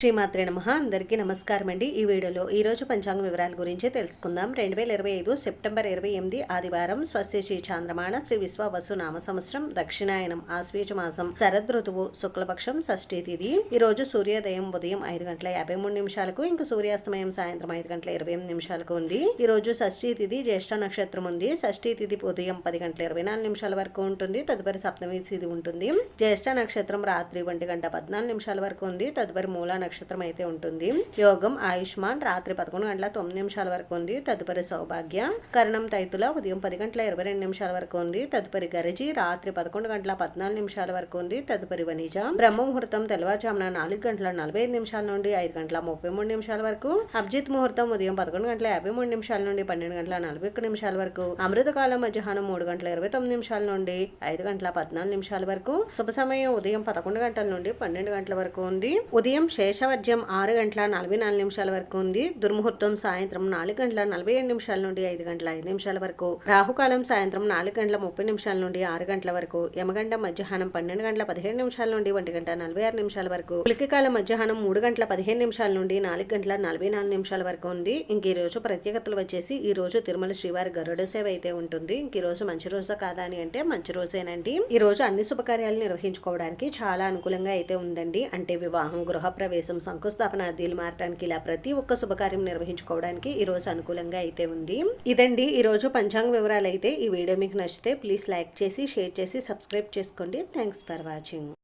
శ్రీమాత్రే నమః. అందరికీ నమస్కారం అండి. ఈ వీడియోలో ఈరోజు పంచాంగ వివరాల గురించి తెలుసుకుందాం. 2025 సెప్టెంబర్ 28 ఆదివారం, స్వస్తి శ్రీ చాంద్రమాన శ్రీ విశ్వవసు నామ సంవత్సరం, దక్షిణాయనం, ఆశ్వీజ మాసం, శరద్ ఋతువు, శుక్లపక్షం, షష్ఠీ తిథి. ఈ రోజు సూర్యోదయం ఉదయం 5:53 ఇంకా సూర్యాస్తమయం సాయంత్రం 5:28 ఉంది. ఈ రోజు షష్ఠీ తిథి జ్యేష్ఠ నక్షత్రం ఉంది. షష్ఠీ తిథి ఉదయం 10:24 వరకు ఉంటుంది. తదుపరి సప్తమి తిథి ఉంటుంది. జ్యేష్ఠ నక్షత్రం రాత్రి 1:14 వరకు ఉంది. తదుపరి మూల నక్షత్రం అయితే ఉంటుంది. యోగం ఆయుష్మాన్ రాత్రి 11:09 వరకు ఉంది. తదుపరి సౌభాగ్య కరణం తైతుల ఉదయం 10:22 వరకు ఉంది. తదుపరి గరిజి రాత్రి 11:14 వరకు ఉంది. తదుపరి వనిజ బ్రహ్మ ముహూర్తం తెల్లవారుజామున 4:45 నుండి 5:33 వరకు. అభిజిత్ ముహూర్తం ఉదయం 11:53 నుండి 12:41 వరకు. అమృతకాలం మధ్యాహ్నం 3:29 నుండి 5:14 వరకు. శుభ సమయం ఉదయం 11 గంటల నుండి 12 గంటల వరకు ఉంది. ఉదయం శేషవర్జ్యం 6:44 వరకు ఉంది. దుర్ముహూర్తం సాయంత్రం 4:47 నుండి 5:05 వరకు. రాహుకాలం సాయంత్రం 4:30 నుండి 6 గంటల వరకు. యమగండం మధ్యాహ్నం 12:15 నుండి 1:46 వరకు. పులికికాలం మధ్యాహ్నం 3:15 నుండి 4:44 వరకు ఉంది. ఇంక ఈ రోజు ప్రత్యేకతలు వచ్చేసి ఈ రోజు తిరుమల శ్రీవారి గరుడ సేవ అయితే ఉంటుంది. ఇంక ఈ రోజు మంచి రోజు కాదా అని అంటే మంచి రోజేనండి. ఈ రోజు అన్ని శుభకార్యాలు నిర్వహించుకోవడానికి చాలా అనుకూలంగా అయితే ఉందండి. అంటే వివాహం, గృహప్రవేశం, శంకుస్థాపన, అద్దీలు మారటానికి ఇలా ప్రతి ఒక్క శుభకార్యం నిర్వహించుకోవడానికి ఈ రోజు అనుకూలంగా అయితే ఉంది. ఇదండి ఈ రోజు పంచాంగ వివరాలు అయితే. ఈ వీడియో మీకు నచ్చితే ప్లీజ్ లైక్ చేసి, షేర్ చేసి, సబ్స్క్రైబ్ చేసుకోండి. Thanks for watching.